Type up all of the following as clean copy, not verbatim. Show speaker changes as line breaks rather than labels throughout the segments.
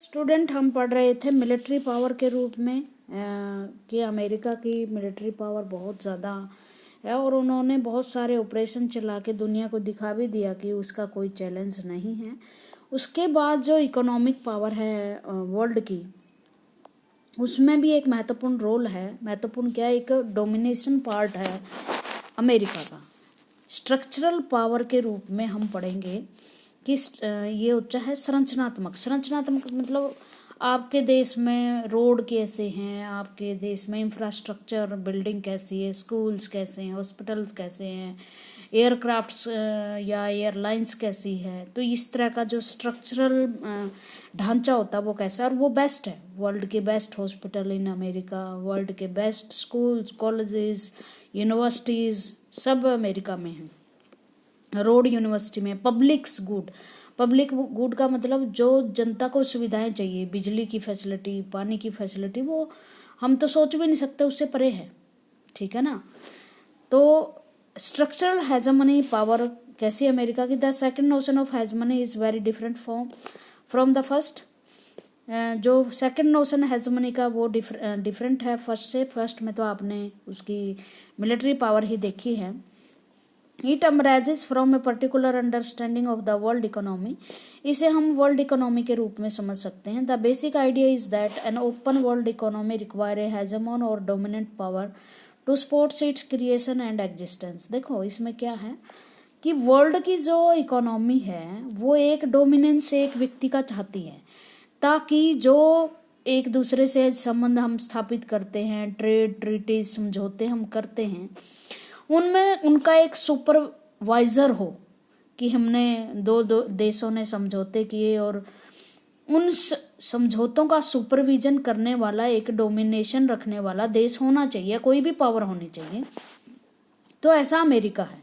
Student हम पढ़ रहे थे मिलिट्री पावर के रूप में कि अमेरिका की मिलिट्री पावर बहुत ज़्यादा है और उन्होंने बहुत सारे ऑपरेशन चला के दुनिया को दिखा भी दिया कि उसका कोई चैलेंज नहीं है। उसके बाद जो इकोनॉमिक पावर है वर्ल्ड की, उसमें भी एक महत्वपूर्ण रोल है। महत्वपूर्ण क्या है, एक डोमिनेशन पार्ट है अमेरिका का। स्ट्रक्चरल पावर के रूप में हम पढ़ेंगे कि ये होता है संरचनात्मक मतलब आपके देश में रोड कैसे हैं, आपके देश में इंफ्रास्ट्रक्चर बिल्डिंग कैसी है, स्कूल्स कैसे हैं, हॉस्पिटल्स कैसे हैं, एयरक्राफ्ट्स या एयरलाइंस कैसी है। तो इस तरह का जो स्ट्रक्चरल ढांचा होता है वो कैसा है, और वो बेस्ट है। वर्ल्ड के best hospital in America, world के बेस्ट स्कूल्स, कॉलेजेस, यूनिवर्सिटीज़ सब अमेरिका में हैं। रोड यूनिवर्सिटी में पब्लिक गुड का मतलब जो जनता को सुविधाएं चाहिए, बिजली की फैसिलिटी, पानी की फैसिलिटी, वो हम तो सोच भी नहीं सकते, उससे परे है। ठीक है ना। तो स्ट्रक्चरल हेजेमनी पावर कैसी अमेरिका की। The second notion of hegemony is very different from the first. जो सेकंड नोशन हेजेमनी का वो डिफरेंट है फर्स्ट से। फर्स्ट में तो आपने उसकी मिलिट्री पावर ही देखी है। It emerges from a particular understanding of the world economy. इसे हम वर्ल्ड इकोनॉमी के रूप में समझ सकते हैं। The basic idea is that an open world economy require a hegemon और dominant power to support its creation and existence. देखो इसमें क्या है कि वर्ल्ड की जो इकोनॉमी है वो एक डोमिनेंस एक व्यक्ति का चाहती है, ताकि जो एक दूसरे से संबंध हम स्थापित करते हैं, ट्रेड ट्रीटीज समझौते हम करते हैं, उनमें उनका एक सुपरवाइजर हो कि हमने दो देशों ने समझौते किए और उन समझौतों का सुपरविजन करने वाला एक डोमिनेशन रखने वाला देश होना चाहिए, कोई भी पावर होनी चाहिए। तो ऐसा अमेरिका है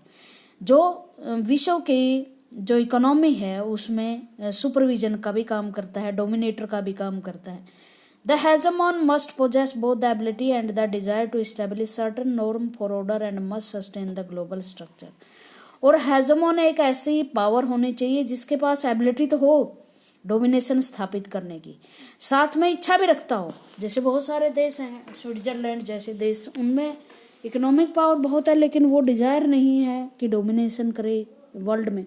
जो विश्व की जो इकोनॉमी है उसमें सुपरविजन का भी काम करता है, डोमिनेटर का भी काम करता है। The hegemon must possess both the ability and the desire to establish certain norm for order and must sustain the global structure. और हेजेमोन एक ऐसी पावर होनी चाहिए जिसके पास एबिलिटी तो हो डोमिनेशन स्थापित करने की, साथ में इच्छा भी रखता हो। जैसे बहुत सारे देश हैं, स्विट्जरलैंड जैसे देश, उनमें इकोनॉमिक पावर बहुत है लेकिन वो डिजायर नहीं है कि डोमिनेशन करे वर्ल्ड में,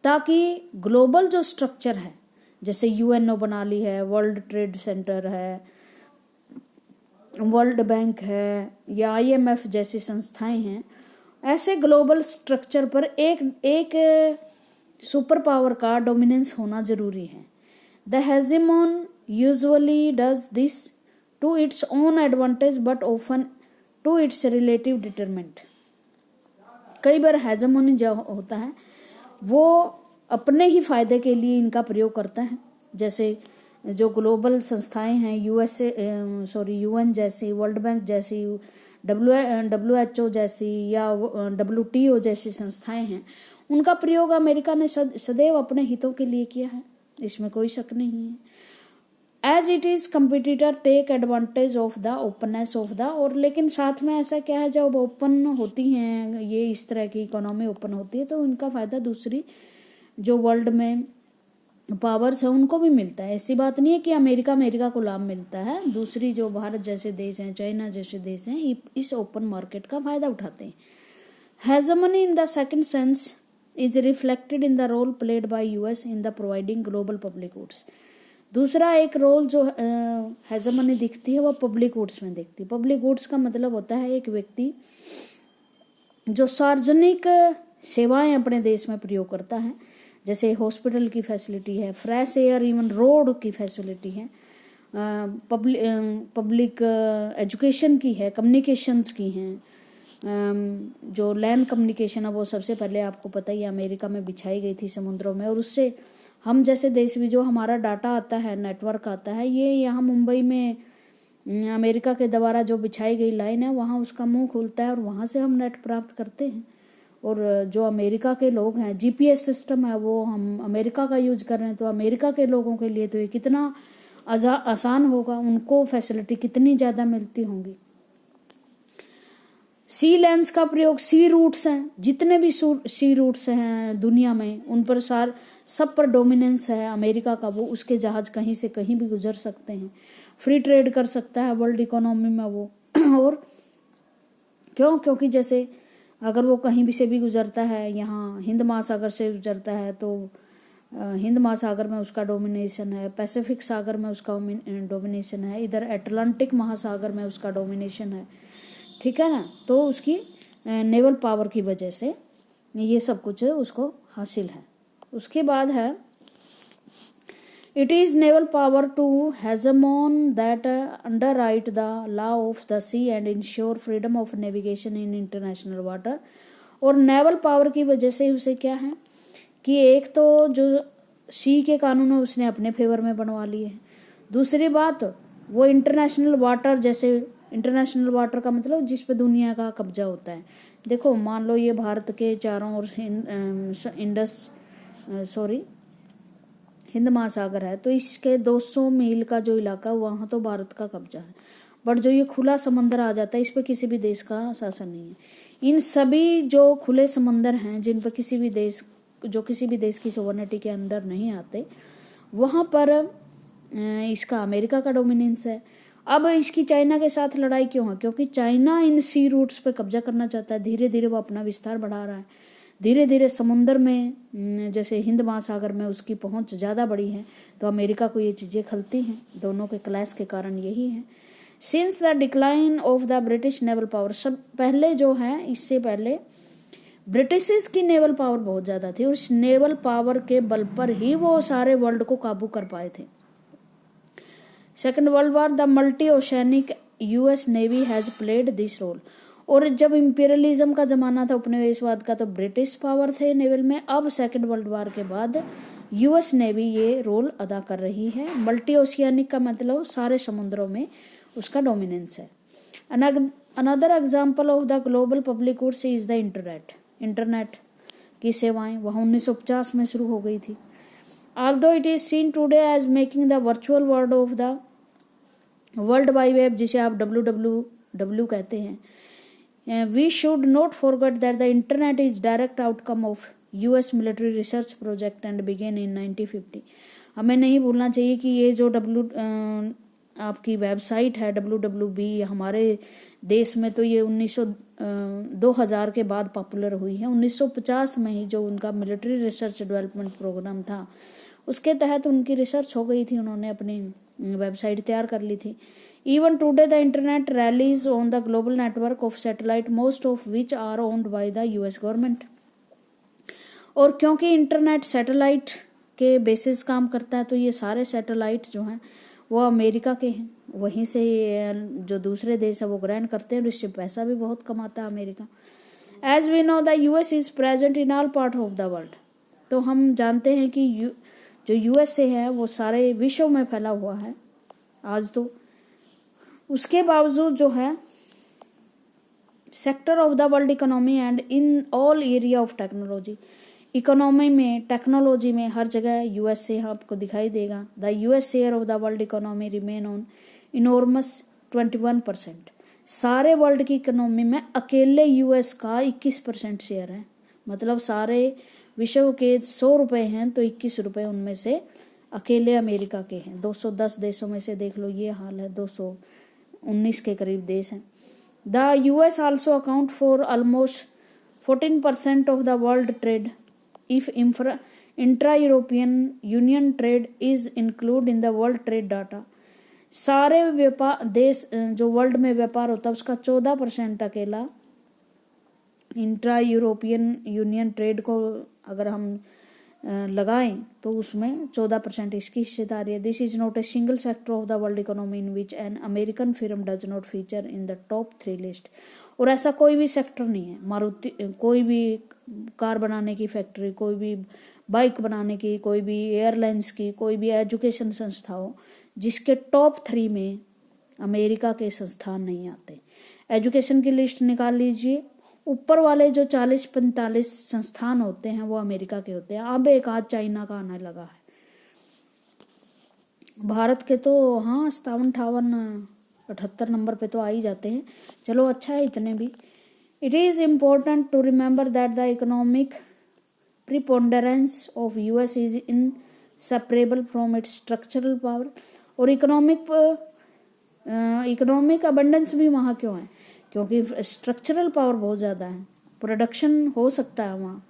ताकि ग्लोबल जो स्ट्रक्चर है, जैसे यूएनओ बना ली है, वर्ल्ड ट्रेड सेंटर है, वर्ल्ड बैंक है या आईएमएफ जैसी संस्थाएं हैं, ऐसे ग्लोबल स्ट्रक्चर पर एक सुपर पावर का डोमिनेंस होना जरूरी है। The hegemon usually does this to its own advantage but often to its relative detriment. कई बार हेजेमोनी जो होता है वो अपने ही फायदे के लिए इनका प्रयोग करता है। जैसे जो ग्लोबल संस्थाएं हैं, यूएन जैसी, वर्ल्ड बैंक जैसी, WHO जैसी या WTO जैसी संस्थाएं हैं, उनका प्रयोग अमेरिका ने सदैव अपने हितों के लिए किया है, इसमें कोई शक नहीं है। As it is competitor take advantage of the openness of the, और लेकिन साथ में ऐसा क्या है, जब ओपन होती हैं ये, इस तरह की इकोनॉमी ओपन होती है, तो उनका फायदा दूसरी जो वर्ल्ड में पावर्स है उनको भी मिलता है। ऐसी बात नहीं है कि अमेरिका को लाभ मिलता है, दूसरी जो भारत जैसे देश हैं, चाइना जैसे देश हैं, इस ओपन मार्केट का फायदा उठाते हैं। Hegemony in the second sense is reflected in the role played by US in the providing global public goods. दूसरा एक रोल जो हेजेमनी दिखती है वो पब्लिक गुड्स में दिखती है। पब्लिक गुड्स का मतलब होता है एक व्यक्ति जो सार्वजनिक सेवाएं अपने देश में प्रयोग करता है, जैसे हॉस्पिटल की फैसिलिटी है, फ्रेश एयर, इवन रोड की फैसिलिटी है, पब्लिक एजुकेशन की है, कम्युनिकेशंस की हैं। जो लैंड कम्युनिकेशन है वो सबसे पहले आपको पता ही अमेरिका में बिछाई गई थी समुद्रों में, और उससे हम जैसे देश भी जो हमारा डाटा आता है, नेटवर्क आता है, ये यहाँ मुंबई में अमेरिका के द्वारा जो बिछाई गई लाइन है वहाँ उसका मुंह खुलता है और वहाँ से हम नेट प्राप्त करते हैं। और जो अमेरिका के लोग हैं, जीपीएस सिस्टम है वो हम अमेरिका का यूज कर रहे हैं, तो अमेरिका के लोगों के लिए तो ये कितना आसान होगा, उनको फैसिलिटी कितनी ज़्यादा मिलती होंगी। सी लेंस का प्रयोग, सी रूट्स हैं, जितने भी सी रूट्स हैं दुनिया में उन पर सब पर डोमिनेंस है अमेरिका का। वो उसके जहाज कहीं से कहीं भी गुजर सकते हैं, फ्री ट्रेड कर सकता है वर्ल्ड इकोनॉमी में वो। और क्यों? क्योंकि जैसे अगर वो कहीं भी से भी गुजरता है, यहाँ हिंद महासागर से गुजरता है तो हिंद महासागर में उसका डोमिनेशन है, पैसिफिक सागर में उसका डोमिनेशन है, इधर अटलांटिक महासागर में उसका डोमिनेशन है, ठीक है ना। तो उसकी नेवल पावर की वजह से ये सब कुछ उसको हासिल है। उसके बाद है it is naval power to hegemon that underwrite the law of the sea and ensure freedom of navigation in international water. और नेवल पावर की वजह से उसे क्या है कि एक तो जो सी के कानून है उसने अपने फेवर में बनवा लिए हैं, दूसरी बात वो इंटरनेशनल वाटर, जैसे इंटरनेशनल वाटर का मतलब जिस पे दुनिया का कब्जा होता है। देखो मान लो ये भारत के चारों ओर हिंद महासागर है, तो इसके 200 मील का जो इलाका वहाँ तो भारत का कब्जा है, बट जो ये खुला समंदर आ जाता है इस पर किसी भी देश का शासन नहीं है। इन सभी जो खुले समंदर हैं जिन पर किसी भी देश की सोवरेनिटी के अंदर नहीं आते, वहाँ पर इसका अमेरिका का डोमिनेंस है। अब इसकी चाइना के साथ लड़ाई क्यों है? क्योंकि चाइना इन सी रूट्स पे कब्जा करना चाहता है, धीरे धीरे वो अपना विस्तार बढ़ा रहा है, धीरे धीरे समुद्र में जैसे हिंद महासागर में उसकी पहुंच ज़्यादा बड़ी है, तो अमेरिका को ये चीज़ें खलती हैं। दोनों के क्लैश के कारण यही है। Since the decline of the British naval power, सब पहले जो है इससे पहले ब्रिटिश की नेवल पावर बहुत ज़्यादा थी, और उस नेवल पावर के बल पर ही वो सारे वर्ल्ड को काबू कर पाए थे। Second world war the multi oceanic US navy has played this role. और जब इंपीरियलिज्म का जमाना था, उपनिवेशवाद का, तो ब्रिटिश पावर थे नेवल में। अब सेकेंड वर्ल्ड वॉर के बाद यूएस नेवी ये रोल अदा कर रही है। मल्टी ओशियानिक का मतलब सारे समुद्रों में उसका डोमिनेंस है। Another example of the global public goods is the internet की सेवाएं वहाँ 1950 में शुरू हो गई थी। Although it is seen today as making the virtual world of the world wide web, जिसे आप WWW कहते हैं, we should not forget that the internet is direct outcome of US military research project and began in 1950। हमें नहीं भूलना चाहिए कि ये जो आपकी वेबसाइट है WWB हमारे देश में तो ये 2000 के बाद पॉपुलर हुई है। 1950 में ही जो उनका मिलिट्री रिसर्च डेवलपमेंट प्रोग्राम था उसके तहत उनकी रिसर्च हो गई थी, उन्होंने अपनी वेबसाइट तैयार कर ली थी। Even today the internet relies on the global network of satellite most of which are owned by the US government. और क्योंकि इंटरनेट सैटेलाइट के बेसिस काम करता है, तो ये सारे सैटेलाइट जो हैं वो अमेरिका के हैं, वहीं से जो दूसरे देश है वो ग्रहण करते हैं, और इससे पैसा भी बहुत कमाता है America. As we know the US is present in all part of the world. तो हम जानते हैं कि जो USA है वो सारे विश्व में फैला हुआ है आज। तो उसके बावजूद जो है sector of the world economy and in all area of technology, economy में, टेक्नोलॉजी में हर जगह USA आपको दिखाई देगा। The US share of the world economy remain on enormous 21%। सारे वर्ल्ड की इकोनॉमी में अकेले US का 21% शेयर है। मतलब सारे विश्व के 100 रुपए हैं तो 21 रुपए उनमें से अकेले अमेरिका के हैं। 210 देशों में से देख लो ये हाल है, 219 के करीब देश हैं। The US also account for almost 14% of the world trade if intra-European Union trade is included in the world trade data। सारे व्यापार देश जो वर्ल्ड में व्यापार होता है उसका 14% अकेला इंट्रा यूरोपियन यूनियन ट्रेड को अगर हम लगाएं तो उसमें 14% इसकी हिस्सेदारी है। This is not a single sector of the world economy in which an American film does not feature in the top 3 list. और ऐसा कोई भी सेक्टर नहीं है, मारुति कोई भी कार बनाने की फैक्ट्री, कोई भी बाइक बनाने की, कोई भी एयरलाइंस की, कोई भी एजुकेशन संस्था हो जिसके टॉप 3 में अमेरिका के संस्थान नहीं आते। एजुकेशन की लिस्ट निकाल लीजिए, ऊपर वाले जो 40-45 संस्थान होते हैं वो अमेरिका के होते हैं। अब एक आध चाइना का आने लगा है। भारत के तो हाँ 57, 58, 78 नंबर पे तो आ ही जाते हैं। चलो अच्छा है इतने भी, It is important to remember that the economic preponderance of US is inseparable from its structural power. और इकोनॉमिक अबंडेंस भी वहाँ क्यों है? क्योंकि स्ट्रक्चरल पावर बहुत ज़्यादा है, प्रोडक्शन हो सकता है वहाँ.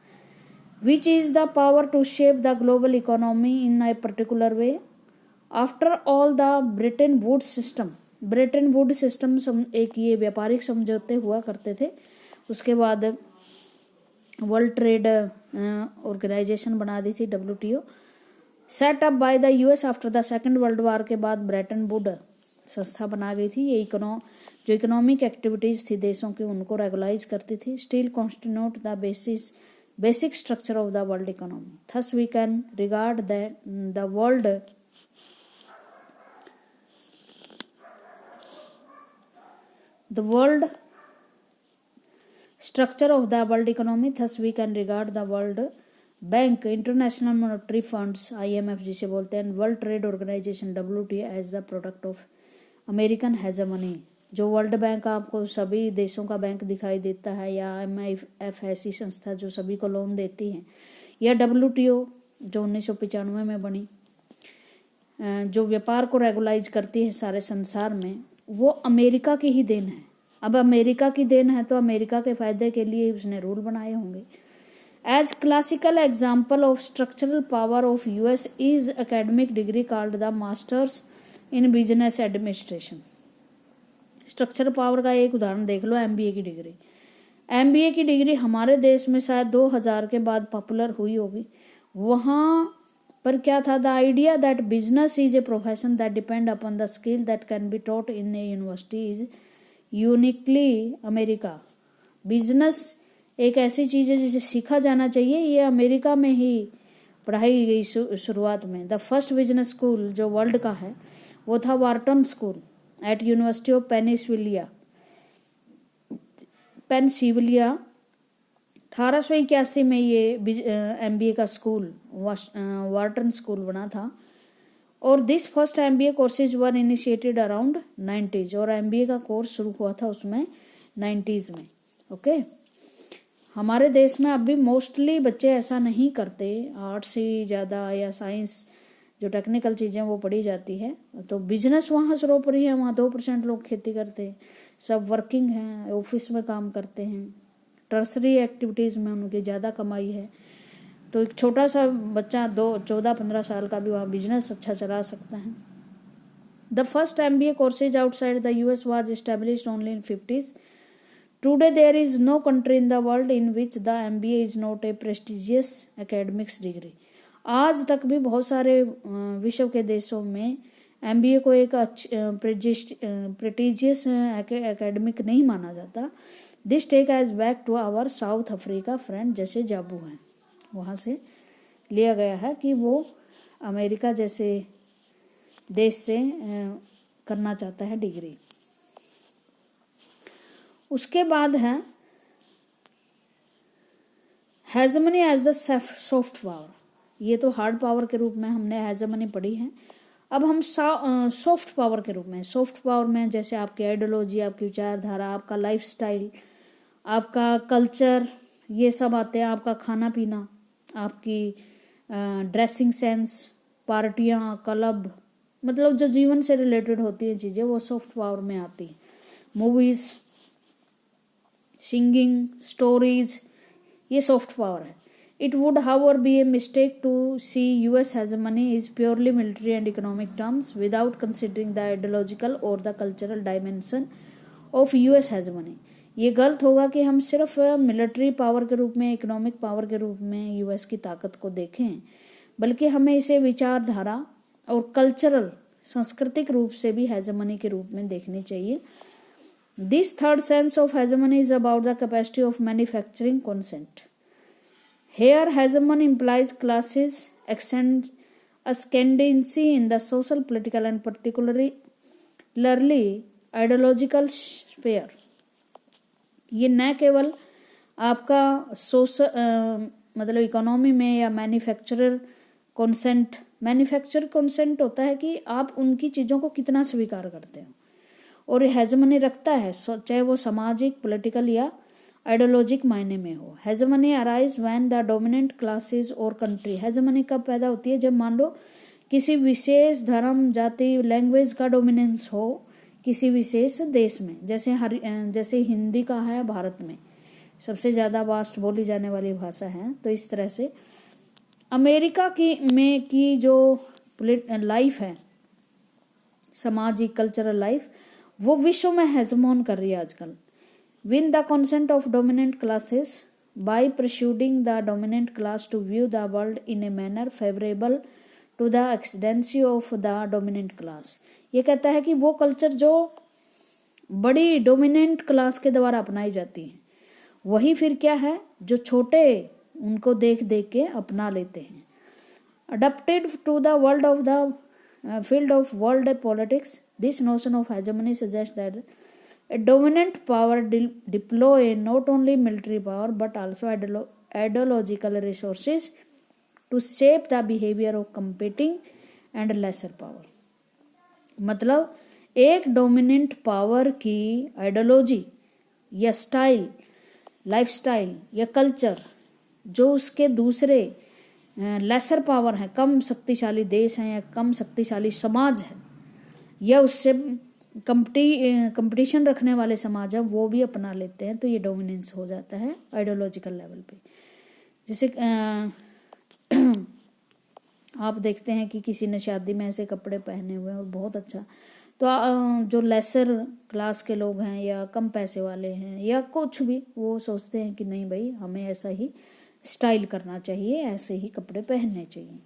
Which is the power to shape the global economy in a particular way. After all, the Bretton Woods system एक ये व्यापारिक समझौते हुआ करते थे. उसके बाद वर्ल्ड ट्रेड ऑर्गेनाइजेशन बना दी थी WTO, set up by the US after the second world war के बाद ब्रेटन वुड संस्था बना गई थी. ये जो इकोनॉमिक एक्टिविटीज़ थी देशों की उनको रेगुलाइज करती थी. Still constitute the basic structure of the world economy. Thus we can regard that the world structure of the world economy. Thus we can regard the World Bank, International Monetary Funds IMF जिसे बोलते हैं, world trade organization WTO as the product of American hegemony. जो world bank आपको सभी देशों का bank दिखाई देता है, या MIF ऐसी संस्था जो सभी को लोन देती है, या WTO जो 1995 में बनी, जो व्यापार को रेगुलाइज करती है सारे संसार में, वो अमेरिका की ही देन है. अब अमेरिका की देन है तो अमेरिका के फायदे के लिए उसने रूल बनाए होंगे. As classical example of structural power of US is academic degree called the masters in business administration. Structural power का एक उदाहरण देख लो, MBA की डिग्री. MBA की डिग्री हमारे देश में शायद 2000 के बाद पॉपुलर हुई होगी. वहाँ पर क्या था? The idea that business is a profession that depend upon the skill that can be taught in A university is uniquely America. Business एक ऐसी चीज़ है जिसे सीखा जाना चाहिए. ये अमेरिका में ही पढ़ाई गई शुरुआत में. द फर्स्ट बिजनेस स्कूल जो वर्ल्ड का है वो था Wharton school eight university of Pennsylvania. 1881 में ये MBA का स्कूल वार्टन स्कूल बना था. और this first MBA courses were initiated around 90s. और MBA का कोर्स शुरू हुआ था उसमें 90s में. ओके. हमारे देश में अब भी मोस्टली बच्चे ऐसा नहीं करते, आर्ट्स ही ज़्यादा या साइंस जो टेक्निकल चीज़ें वो पढ़ी जाती है. तो बिजनेस वहाँ सर्वोपरि है. वहाँ 2% लोग खेती करते हैं, सब वर्किंग हैं, ऑफिस में काम करते हैं, टर्सरी एक्टिविटीज़ में उनकी ज़्यादा कमाई है. तो एक छोटा सा बच्चा 14-15 साल का भी वहाँ बिजनेस अच्छा चला सकता है. The first MBA courses outside the US was established only in 50s. Today there is no country in the world in which the MBA is not a prestigious academics degree. आज तक भी बहुत सारे विश्व के देशों में MBA को एक प्रेस्टिजियस एकेडमिक नहीं माना जाता. This take us back to our South Africa friend, जैसे जाबू हैं, वहाँ से लिया गया है कि वो अमेरिका जैसे देश से करना चाहता है डिग्री. उसके बाद है hegemony as the soft power. ये तो हार्ड पावर के रूप में हमने हेजमनी पढ़ी है. अब हम सॉफ्ट पावर के रूप में, सॉफ्ट पावर में जैसे आपकी आइडियोलॉजी, आपकी विचारधारा, आपका लाइफस्टाइल, आपका कल्चर, ये सब आते हैं. आपका खाना पीना, आपकी ड्रेसिंग सेंस, पार्टियाँ, क्लब, मतलब जो जीवन से रिलेटेड होती हैं चीज़ें, वो सॉफ्ट पावर में आती हैं. मूवीज़, सिंगिंग, स्टोरीज, ये सॉफ्ट पावर है. It would, however, be a mistake to see US hegemony is purely military and economic terms without considering the ideological or the cultural dimension of US hegemony. ये गलत होगा कि हम सिर्फ military power के रूप में, इकोनॉमिक पावर के रूप में US की ताकत को देखें, बल्कि हमें इसे विचारधारा और कल्चरल, सांस्कृतिक रूप से भी हेजेमनी के रूप में देखनी चाहिए. This third sense of hegemony is about the capacity of manufacturing consent. Here, hegemony implies classes ascendancy in the social, political, and particularly ideological sphere. ये न केवल आपका मतलब इकोनॉमी में या मैन्युफैक्चरर कंसेंट होता है कि आप उनकी चीज़ों को कितना स्वीकार करते हो, और हेजेमनी रखता है चाहे वो सामाजिक, पॉलिटिकल या आइडियोलॉजिक मायने में हो। Hegemony arise when the dominant classes और कंट्री, हेजेमनी कब पैदा होती है, जब मान लो किसी विशेष धर्म, जाति, लैंग्वेज का डोमिनेंस हो किसी विशेष देश में। जैसे हिंदी का है भारत में, सबसे ज़्यादा वास्ट बोली जाने वाली भाषा है। तो इस तरह से अमेरिका की जो लाइफ है, सामाजिक कल्चरल लाइफ, वो विश्व में हेजमोन कर रही है आजकल। Win the consent of dominant classes by persuading the dominant class to view the world in a manner favourable to the extensity of the dominant class. ये कहता है कि वो कल्चर जो बड़ी डोमिनेंट क्लास के द्वारा अपनाई जाती है, वही फिर क्या है जो छोटे उनको देख देख के अपना लेते हैं। Adapted to the world of the field of world politics, this notion of hegemony suggests that a dominant power deploy not only military power but also ideological resources to shape the behavior of competing and lesser power। मतलब एक dominant power की ideology या style, lifestyle या culture जो उसके दूसरे laser power है, कम शक्तिशाली देश हैं या कम शक्तिशाली समाज है या उससे कंपटीशन रखने वाले समाज है, वो भी अपना लेते हैं। तो ये डोमिनेंस हो जाता है आइडियोलॉजिकल लेवल पे। जैसे आप देखते हैं कि किसी ने शादी में ऐसे कपड़े पहने हुए हैं और बहुत अच्छा, तो जो लेसर क्लास के लोग हैं या कम पैसे वाले हैं या कुछ भी, वो सोचते हैं कि नहीं भाई, हमें ऐसा ही स्टाइल करना चाहिए, ऐसे ही कपड़े पहनने चाहिए।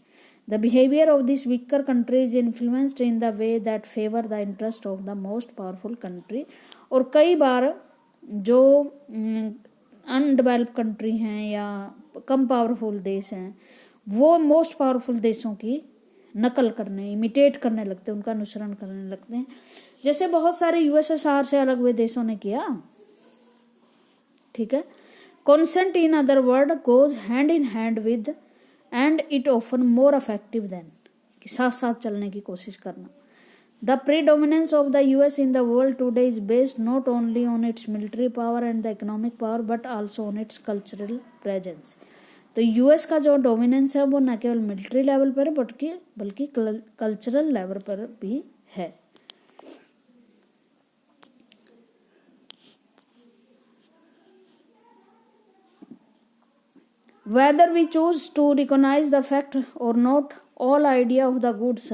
The behaviour of this weaker country is influenced in the way that favour the interest of the most powerful country. और कई बार जो अनडेवलप कंट्री हैं या कम पावरफुल देश हैं, वो मोस्ट पावरफुल देशों की नकल करने, इमिटेट करने लगते हैं, उनका अनुसरण करने लगते हैं। जैसे बहुत सारे यूएसएसआर से अलग हुए देशों ने किया। ठीक है। Consent, in other words, goes hand in hand with and it often more effective than, कि साथ साथ चलने की कोशिश करना। The predominance of the US in the world today is based not only on its military power and the economic power but also on its cultural presence। तो US का जो डोमिनेंस है वो न केवल मिलिट्री लेवल पर बल्कि cultural level पर भी है। Whether we choose to recognize the fact or not, all idea of the goods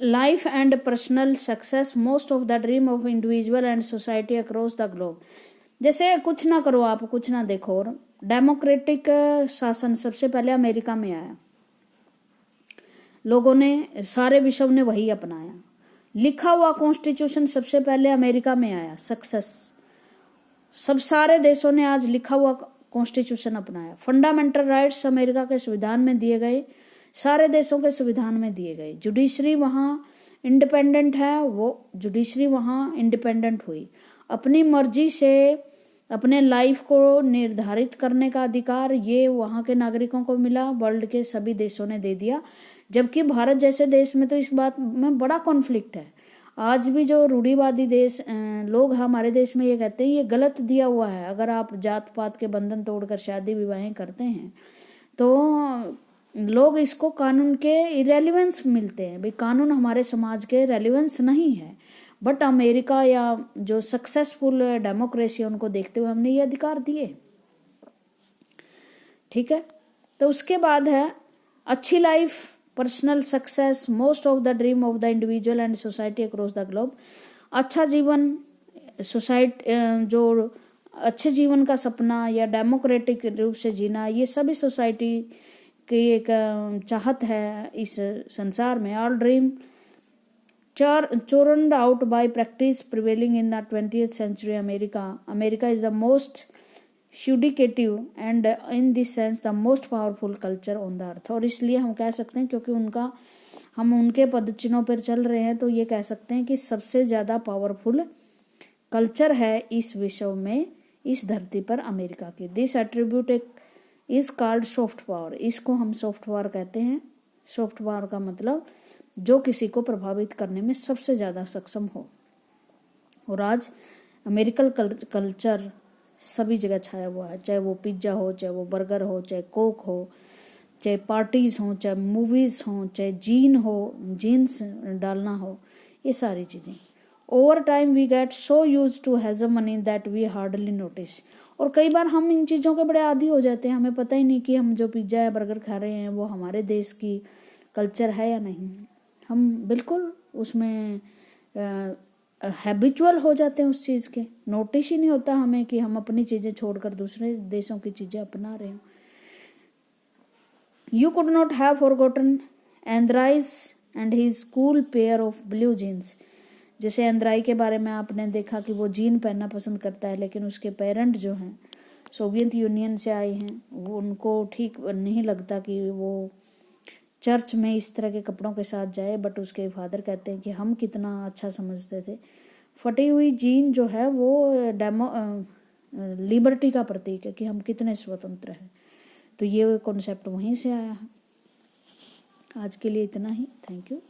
life and personal success, most of the dream of individual and society across the globe। जैसे कुछ ना करो आप, कुछ ना देखो, और डेमोक्रेटिक शासन सबसे पहले अमेरिका में आया, लोगों ने, सारे विश्व ने वही अपनाया। लिखा हुआ कॉन्स्टिट्यूशन सबसे पहले अमेरिका में आया, सक्सेस। सब सारे देशों ने आज लिखा हुआ कॉन्स्टिट्यूशन अपनाया। फंडामेंटल राइट्स अमेरिका के संविधान में दिए गए, सारे देशों के संविधान में दिए गए। जुडिशरी वहाँ इंडिपेंडेंट है, वो जुडिशरी वहाँ इंडिपेंडेंट हुई। अपनी मर्जी से अपने लाइफ को निर्धारित करने का अधिकार ये वहाँ के नागरिकों को मिला, वर्ल्ड के सभी देशों ने दे दिया। जबकि भारत जैसे देश में तो इस बात में बड़ा कॉन्फ्लिक्ट है। आज भी जो रूढ़िवादी देश लोग हैं हमारे देश में, ये कहते हैं ये गलत दिया हुआ है। अगर आप जात पात के बंधन तोड़कर शादी विवाहें करते हैं तो लोग इसको कानून के इरेलीवेंस मिलते हैं। भाई कानून हमारे समाज के रेलिवेंस नहीं है। बट अमेरिका या जो सक्सेसफुल डेमोक्रेसी है उनको देखते हुए हमने ये अधिकार दिए। ठीक है। तो उसके बाद है अच्छी life, personal success, most of the dream of the individual and society across the globe. अच्छा जीवन, जो अच्छे जीवन का सपना या डेमोक्रेटिक रूप से जीना, ये सभी सोसाइटी की एक चाहत है इस संसार में। All dream churned out by practice prevailing in the 20th century America is the most judicative and in this sense the most powerful culture on the earth। और इसलिए हम कह सकते हैं, क्योंकि हम उनके पदचिन्हों पर चल रहे हैं, तो ये कह सकते हैं कि सबसे ज़्यादा पावरफुल कल्चर है इस विश्व में, इस धरती पर अमेरिका की। This attribute is called soft power. इसको हम सॉफ्ट पावर कहते हैं। सॉफ्ट पावर का मतलब जो किसी को प्रभावित करने में सबसे ज़्यादा सक्षम हो। और आज अमेरिकन कल्चर सभी जगह छाया हुआ है, चाहे वो पिज्ज़ा हो, चाहे वो बर्गर हो, चाहे कोक हो, चाहे पार्टीज़ हों, चाहे मूवीज़ हों, चाहे जीन्स डालना हो, ये सारी चीज़ें। Over time we get so use to hegemony that we hardly notice. और कई बार हम इन चीज़ों के बड़े आदी हो जाते हैं, हमें पता ही नहीं कि हम जो पिज्ज़ा या बर्गर खा रहे हैं वो हमारे देश की कल्चर है या नहीं। हम बिल्कुल उसमें हैबिचुअल हो जाते हैं उस चीज़ के, नोटिस ही नहीं होता हमें कि हम अपनी चीज़ें छोड़कर दूसरे देशों की चीज़ें अपना रहे हैं। You could not have forgotten Andrais and his cool pair of blue jeans। जैसे एंद्राई के बारे में आपने देखा कि वो जीन पहनना पसंद करता है, लेकिन उसके पेरेंट जो हैं सोवियत यूनियन से आए हैं, वो उनको ठीक नहीं लगता कि वो चर्च में इस तरह के कपड़ों के साथ जाए। बट उसके फादर कहते हैं कि हम कितना अच्छा समझते थे। फटी हुई जीन जो है वो लिबर्टी का प्रतीक है कि हम कितने स्वतंत्र हैं। तो ये कॉन्सेप्ट वहीं से आया है। आज के लिए इतना ही। Thank you.